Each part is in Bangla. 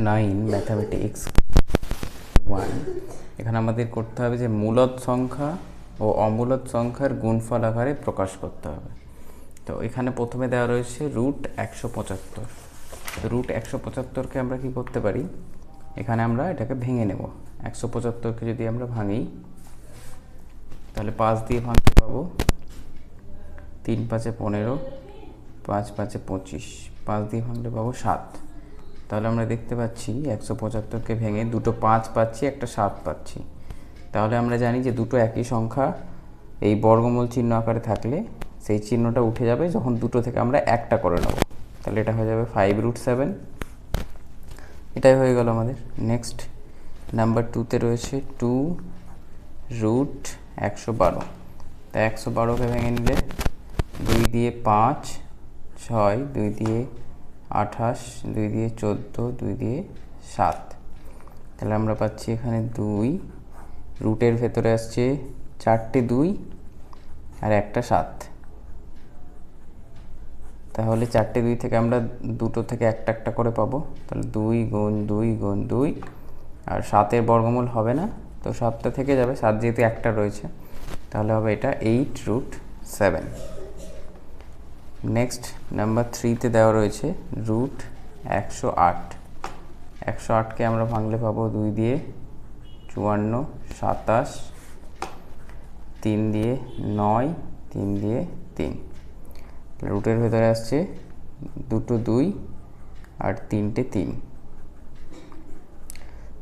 9 ম্যাথামেটিক্স 1। এখানে আমাদের করতে হবে যে মূলদ সংখ্যা ও অমূলদ সংখ্যার গুণফল আকারে প্রকাশ করতে হবে। তো এখানে প্রথমে দেওয়া রয়েছে রুট 175। তো রুট 175কে আমরা কি করতে পারি, এখানে আমরা এটাকে ভেঙে নেব। 175কে যদি আমরা ভাঙি তাহলে 5 দিয়ে ভাঙতে পাবো 3 5 15, 5 5 25, 5 দিয়ে ভাঙলে পাবো 7। তাহলে আমরা দেখতে পাচ্ছি 175কে ভেঙে দুটো 5 পাচ্ছি, একটা 7 পাচ্ছি। তাহলে আমরা জানি যে দুটো একই সংখ্যা এই বর্গমূল চিহ্ন আকারে থাকলে সেই চিহ্নটা উঠে যাবে যখন দুটো থেকে আমরা একটা করে নেব। তাহলে এটা হয়ে যাবে 5√7। এটাই হয়ে গেল আমাদের। নেক্সট নাম্বার 2তে রয়েছে 2√112। তাই 112কে ভেঙে নিলে 2 দিয়ে 5, 6, 2 দিয়ে 28, 2 দিয়ে 14, 2 দিয়ে 7। তাহলে আমরা পাচ্ছি এখানে 2, রুটের ভেতরে আসছে 4টে 2 আর একটা 7। তাহলে 4টে 2 থেকে আমরা দুটো থেকে একটা একটা করে পাবো। তাহলে 2 গুণ 2 গুণ 2, আর 7-এর বর্গমূল হবে না, তো 7টা থেকে যাবে, 7 যেহেতু একটা রয়েছে তাহলে হবে এটা 8√7। নেক্সট নাম্বার 3তে দেওয়া রয়েছে √108। 108কে আমরা ভাঙলে পাবো 2 দিয়ে 54, 27, 3 দিয়ে 9, 3 দিয়ে 3। রুটের ভেতরে আসছে দুটো 2 আর 3টে 3।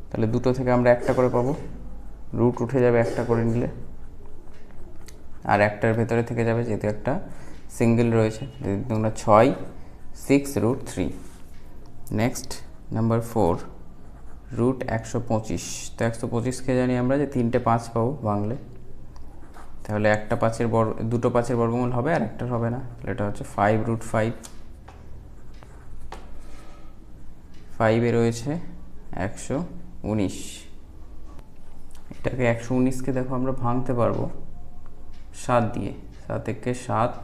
তাহলে দুটো থেকে আমরা একটা করে পাবো, রুট উঠে যাবে একটা করে নিলে, আর একটার ভেতরে থেকে যাবে যেহেতু একটা সিঙ্গেল রয়েছে, যদি তোমরা 6, 6√3। Next number 4 √125। তো 125কে জানি আমরা যে 3টে 5 পাবো ভাঙলে। তাহলে একটা 5-এর দুটো 5-এর বর্গমূল হবে আর একটার হবে না, তাহলে এটা হচ্ছে 5√5। 5-এ রয়েছে 119। এটাকে 119কে দেখো আমরা ভাঙতে পারবো 7 দিয়ে। 7 একে 7,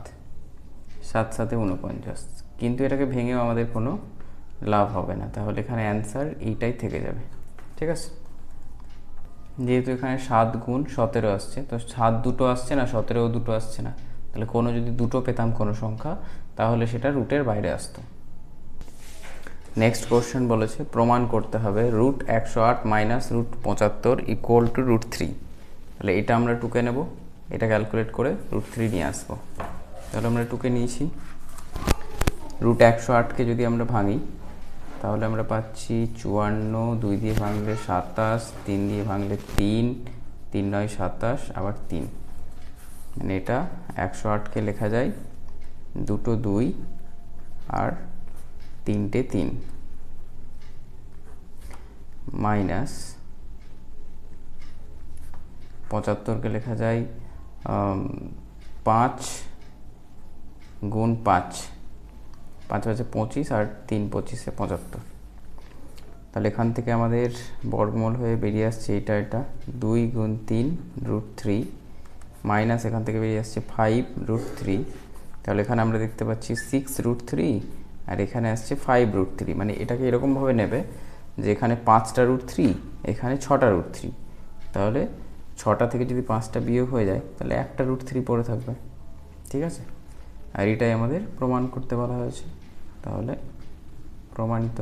7 7 49, কিন্তু এটাকে ভেঙেও আমাদের কোনো লাভ হবে না। তাহলে এখানে অ্যান্সার এইটাই থেকে যাবে। ঠিক আছে, যেহেতু এখানে 7 গুণ 17 আসছে, তো 7 দুটো আসছে না, 17ও দুটো আসছে না। তাহলে কোনো যদি দুটো পেতাম কোনো সংখ্যা, তাহলে সেটা রুটের বাইরে আসতো। নেক্সট কোশ্চেন বলেছে প্রমাণ করতে হবে √108 মাইনাস √75 ইকুয়াল টু √3। তাহলে এটা আমরা টুকে নেব, এটা ক্যালকুলেট করে √3 নিয়ে আসবো। তাহলে আমরা টুকে নিয়েছি। √108কে যদি আমরা ভাঙি তাহলে আমরা পাচ্ছি 54, 2 দিয়ে ভাঙলে 27, 3 দিয়ে ভাঙলে 3, 3 9 27, আবার 3। মানে এটা 108কে লেখা যায় দুটো 2 আর 3টে 3 মাইনাস 75কে লেখা যায় 5 গুণ 5, 5 5 25 আর 3 25 75। তাহলে এখান থেকে আমাদের বর্গমূল হয়ে বেরিয়ে আসছে এটা 2 গুণ 3 √3 মাইনাস এখান থেকে বেরিয়ে আসছে 5√3। তাহলে এখানে আমরা দেখতে পাচ্ছি 6√3 আর এখানে আসছে 5√3। মানে এটাকে এরকমভাবে নেবে যে এখানে 5টা √3, এখানে 6টা √3। তাহলে 6টা থেকে যদি 5টা বিয়োগ হয়ে যায় তাহলে একটা √3 পড়ে থাকবে। ঠিক আছে, আর এটাই আমাদের প্রমাণ করতে বলা হয়েছে, তাহলে প্রমাণিত।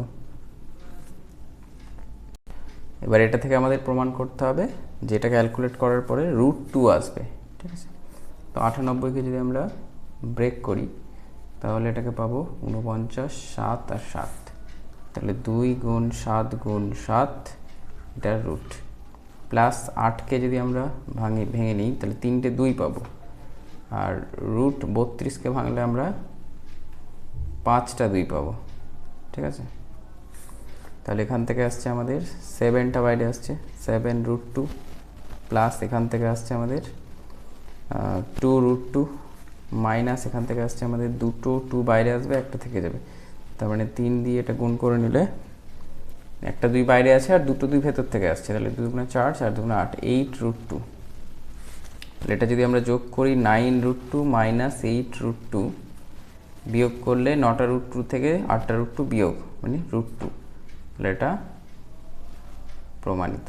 এবার এটা থেকে আমাদের প্রমাণ করতে হবে যেটা ক্যালকুলেট করার পরে √2 আসবে। ঠিক আছে, তো 98কে যদি আমরা ব্রেক করি তাহলে এটাকে পাবো 49, 7 আর 7। তাহলে 2 গুণ 7 গুণ 7 এটার রুট, প্লাস 8কে যদি আমরা ভেঙে নিই তাহলে 3টে 2 পাবো, আর √32কে ভাঙলে আমরা 5টা 2 পাবো। ঠিক আছে, তাহলে এখান থেকে আসছে আমাদের 7টা বাইরে আসছে, 7√2, প্লাস এখান থেকে আসছে আমাদের 2√2, মাইনাস এখান থেকে আসছে আমাদের দুটো 2 বাইরে আসবে, একটা থেকে যাবে। তার মানে 3 দিয়ে এটা গুণ করে নিলে একটা 2 বাইরে আছে আর দুটো 2 ভেতর থেকে আসছে, তাহলে 2 গুণে 4, 4 দুগুণে 8, 8√2। তাহলে এটা যদি আমরা যোগ করি 9√2 মাইনাস 8√2 বিয়োগ করলে 9টা √2 থেকে 8টা √2 বিয়োগ মানে √2, তাহলে এটা প্রমাণিত।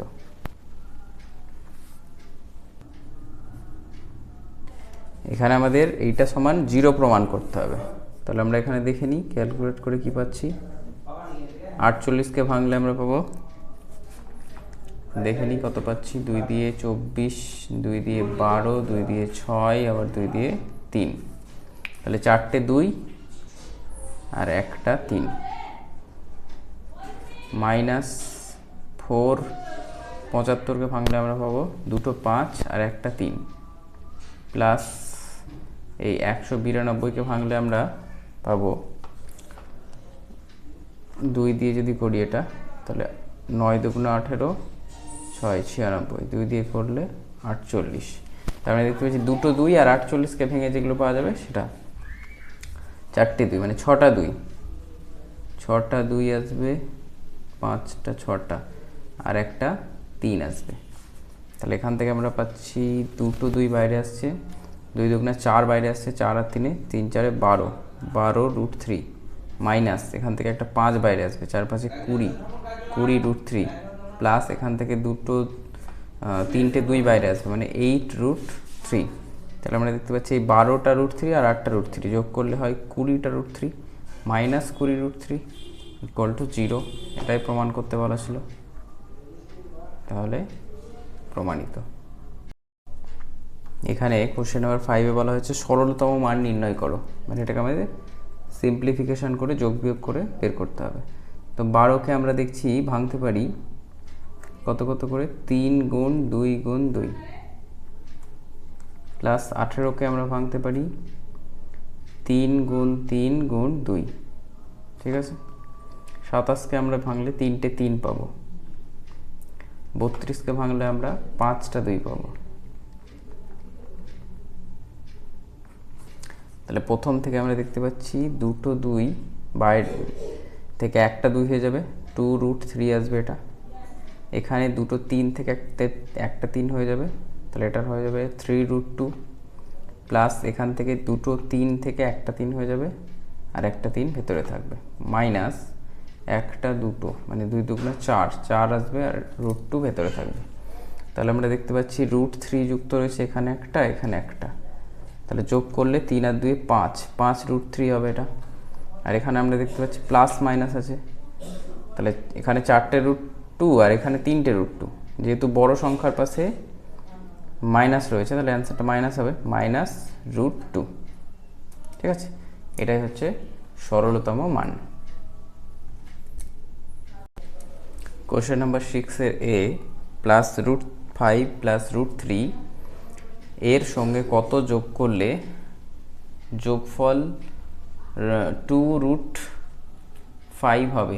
এখানে আমাদের এইটা সমান 0 প্রমাণ করতে হবে। তাহলে আমরা এখানে দেখে নিই, ক্যালকুলেট করে কি পাচ্ছি। 48কে ভাঙলে আমরা পাবো, দেখে নিই কত পাচ্ছি। 2 দিয়ে 24, 2 দিয়ে 12, 2 দিয়ে 6, আবার 2 দিয়ে 3। তাহলে 4টে 2 আর একটা 3, -4। 75কে ভাঙলে আমরা পাবো 2টো 5 আর একটা 3, প্লাস এই 192কে ভাঙলে আমরা পাবো, 2 দিয়ে যদি করি এটা, তাহলে 9 দুগুণে 18, 6 96, 2 দিয়ে করলে 48। তার মানে দেখতে পাচ্ছি 2টো 2 আর 48কে ভেঙে যেগুলো পাওয়া যাবে সেটা 4টে 2, মানে 6টা 2, 6টা 2 আসবে, 5টা 6টা আর একটা 3 আসবে। তাহলে এখান থেকে আমরা পাচ্ছি 2টো 2 বাইরে আসছে, 2 দুগুণে 4 বাইরে আসছে, 4 আর 3, 3 4 12, 12√3, মাইনাস এখান থেকে একটা 5 বাইরে আসবে, 4 5 20, 20√3, প্লাস এখান থেকে 3টে 2 বাইরে আসবে, মানে 8√3। তাহলে আমরা দেখতে পাচ্ছি এই 12টা √3 আর 8টা √3 যোগ করলে হয় 20টা √3, মাইনাস 20√3 ইকুয়াল টু 0। এটাই প্রমাণ করতে বলা ছিল, তাহলে প্রমাণিত। এখানে কোশ্চেন নাম্বার 5-এ বলা হয়েছে সরলতম মান নির্ণয় করো, মানে এটাকে আমাদের সিম্পলিফিকেশন করে যোগ বিয়োগ করে বের করতে হবে। তো 12কে আমরা দেখছি ভাঙতে পারি কত কত করে, 3 গুণ 2 গুণ 2, প্লাস 18কে আমরা ভাঙতে পারি 3 গুণ 3 গুণ 2, ঠিক আছে। 27কে আমরা ভাঙলে 3টে 3 পাবো, 32কে ভাঙলে আমরা 5টা 2 পাবো। তাহলে প্রথম থেকে আমরা দেখতে পাচ্ছি 2টো 2 বাইরে থেকে একটা 2 হয়ে যাবে, 2√3 আসবে এটা। এখানে 2টো 3 থেকে একটা 3 হয়ে যাবে, তাহলে এটা হয়ে যাবে 3√2, প্লাস এখান থেকে 2টো 3 থেকে একটা 3 হয়ে যাবে আর একটা 3 ভেতরে থাকবে, মাইনাস একটা 2টো, মানে 2 দুগুণে 4, 4 আসবে আর √2 ভেতরে থাকবে। তাহলে আমরা দেখতে পাচ্ছি √3 যুক্ত রয়েছে এখানে একটা, এখানে একটা, তাহলে যোগ করলে 3 আর 2 5, 5√3 হবে এটা। আর এখানে আমরা দেখতে পাচ্ছি প্লাস মাইনাস আছে, তাহলে এখানে 4টে √2 আর এখানে 3টে √2, যেহেতু বড় সংখ্যার পাশে মাইনাস রয়েছে তাহলে অ্যান্সারটা মাইনাস হবে, -√2, ঠিক আছে। এটাই হচ্ছে সরলতম মান। কোশ্চেন নাম্বার 6-এর এ, +√5 +√3 এর সঙ্গে কত যোগ করলে যোগফল 2√5 হবে,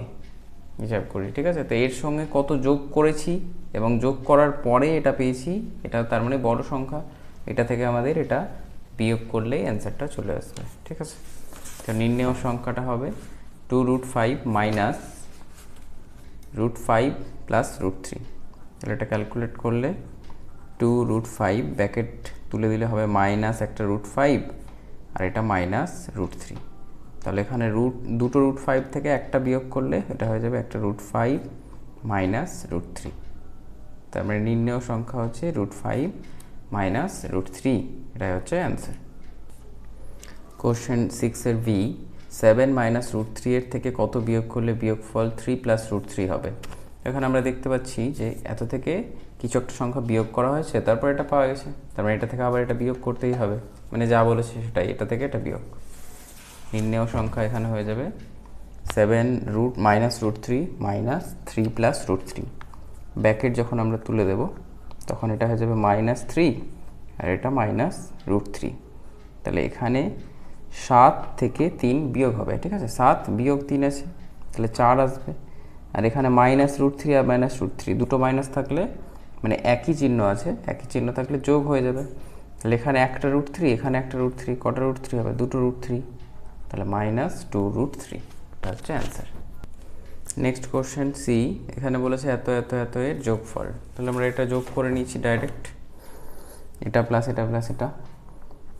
হিসাব করি, ঠিক আছে। তো এর সঙ্গে কত যোগ করেছি এবং যোগ করার পরে এটা পেয়েছি, এটা তার মানে বড় সংখ্যা, এটা থেকে আমাদের এটা বিয়োগ করলেই অ্যান্সারটা চলে আসবে, ঠিক আছে। তো নির্ণেয় সংখ্যাটা হবে 2√5 মাইনাস √5 প্লাস √3। তাহলে এটা ক্যালকুলেট করলে 2√5 ব্র্যাকেট তুলে দিলে হবে মাইনাস একটা √5 আর এটা মাইনাস √3। তাহলে এখানে দুটো √5 থেকে একটা বিয়োগ করলে এটা হয়ে যাবে একটা √5 মাইনাস √3। তার মানে নির্ণেয় সংখ্যা হচ্ছে √5 মাইনাস √3, এটাই হচ্ছে অ্যান্সার। কোশ্চেন 6-এর বি, 7 মাইনাস √3 এর থেকে কত বিয়োগ করলে বিয়োগফল 3 প্লাস √3 হবে। এখানে আমরা দেখতে পাচ্ছি যে এত থেকে কিছু একটা সংখ্যা বিয়োগ করা হয়েছে, তারপর এটা পাওয়া গেছে, তার মানে এটা থেকে আবার এটা বিয়োগ করতেই হবে, মানে যা বলেছে সেটাই, এটা থেকে এটা বিয়োগ। নির্ণেয় সংখ্যা এখানে হয়ে যাবে 7 মাইনাস √3 মাইনাস 3 প্লাস √3। ব্র্যাকেট যখন আমরা তুলে দেব তখন এটা হয়ে যাবে -3 আর এটা -√3। তাহলে এখানে 7 থেকে 3 বিয়োগ হবে, ঠিক আছে। 7 বিয়োগ 3 আছে, তাহলে 4 আসবে। আর এখানে -√3 আর -√3 দুটো মাইনাস থাকলে, মানে একই চিহ্ন আছে, একই চিহ্ন থাকলে যোগ হয়ে যাবে। তাহলে এখানে একটা √3, এখানে একটা √3, কটা √3 হবে, দুটো √3, তাহলে -2√3, এটা হচ্ছে অ্যান্সার। নেক্সট কোশ্চেন সি, এখানে বলেছে এত এত এত এর যোগফল। তাহলে আমরা এটা যোগ করে নিচ্ছি ডাইরেক্ট, এটা প্লাস এটা প্লাস এটা।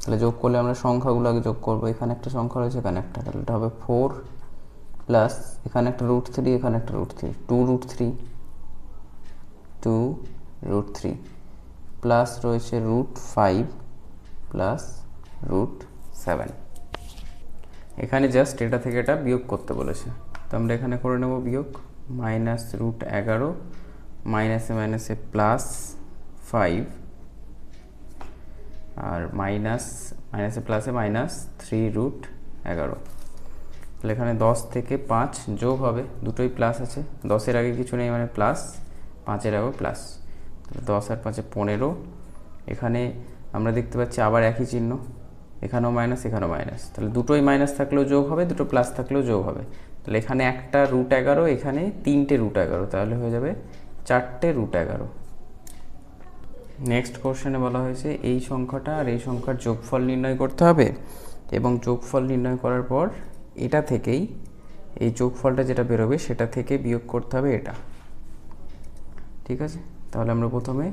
তাহলে যোগ করলে আমরা সংখ্যাগুলো আগে যোগ করবো, এখানে একটা সংখ্যা রয়েছে, এখানে একটা, তাহলে এটা হবে 4 প্লাস এখানে একটা √3, এখানে একটা √3, 2√3, 2√3 প্লাস রয়েছে √5 প্লাস √7। এখানে জাস্ট এটা থেকে এটা বিয়োগ করতে বলেছে, তো আমরা এখানে করে নেব বিয়োগ। -√11 মাইনাসে মাইনাসে +5 আর মাইনাসে প্লাসে -3√11। তাহলে এখানে 10 থেকে 5 যোগ হবে, দুটোই প্লাস আছে, 10-এর আগে কিছু নেই মানে প্লাস, 5-এর আগেও প্লাস, 10 আর 5-এ 15। এখানে আমরা দেখতে পাচ্ছি আবার একই চিহ্ন, এখানেও মাইনাস, এখানেও মাইনাস, তাহলে দুটোই মাইনাস থাকলেও যোগ হবে, দুটো প্লাস থাকলেও যোগ হবে। তাহলে এখানে একটা √11, এখানে 3টে √11, তাহলে হয়ে যাবে 4টে √11। নেক্সট কোশ্চেনে বলা হয়েছে এই সংখ্যাটা আর এই সংখ্যার যোগফল নির্ণয় করতে হবে, এবং যোগফল নির্ণয় করার পর এটা থেকেই এই যোগফলটা যেটা বেরোবে সেটা থেকে বিয়োগ করতে হবে এটা। ঠিক আছে, তাহলে আমরা প্রথমে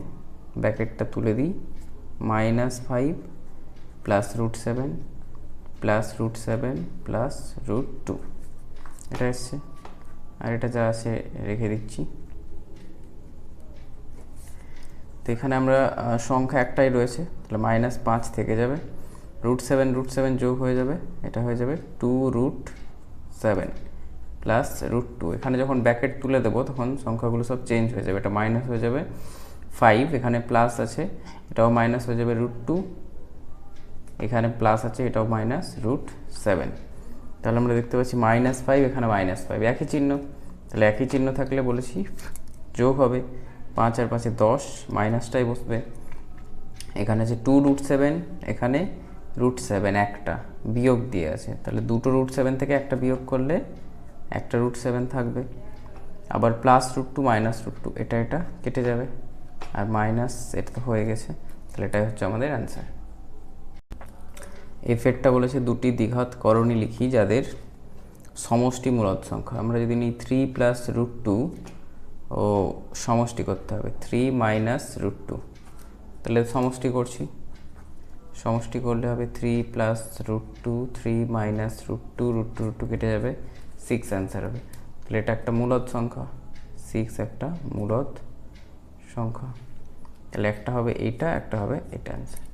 ব্র্যাকেটটা তুলে দিই, -5 প্লাস √7 প্লাস √7 প্লাস √2, এটা এসছে, আর এটা যা আছে রেখে দিচ্ছি। তো এখানে আমরা সংখ্যা একটাই রয়েছে, তাহলে -5 থেকে যাবে, √7 যোগ হয়ে যাবে, এটা হয়ে যাবে 2√7 প্লাস √2। এখানে যখন ব্র্যাকেট তুলে দেবো তখন সংখ্যাগুলো সব চেঞ্জ হয়ে যাবে, এটা মাইনাস হয়ে যাবে 5, এখানে প্লাস আছে, এটাও মাইনাস হয়ে যাবে √2, এখানে প্লাস আছে, এটাও -√7। তাহলে আমরা দেখতে পাচ্ছি -5, এখানে -5, একই চিহ্ন, তাহলে একই চিহ্ন থাকলে বলেছি যোগ হবে, 5 আর 5-এ 10, মাইনাসটাই বসবে। এখানে আছে 2√7, এখানে √7 একটা বিয়োগ দিয়ে আছে, তাহলে দুটো √7 থেকে একটা বিয়োগ করলে একটা √7 থাকবে। আবার +√2 -√2, এটা কেটে যাবে, আর মাইনাস এটা তো হয়ে গেছে, তাহলে এটাই হচ্ছে আমাদের অ্যান্সার। এফেক্টটা বলেছে দুটি দ্বিঘাত করণী লিখি যাদের সমষ্টি মূলদ সংখ্যা। আমরা যদি নিই 3 + √2 ও সমষ্টি করতে হবে 3 - √2, তাহলে সমষ্টি করছি, সমষ্টি করলে হবে 3 + √2, 3 - √2, √2 কেটে যাবে, 6 অ্যান্সার হবে। তাহলে এটা একটা মূলদ সংখ্যা, 6 একটা মূলদ সংখ্যা, তাহলে একটা হবে এইটা, একটা হবে এটা অ্যান্সার।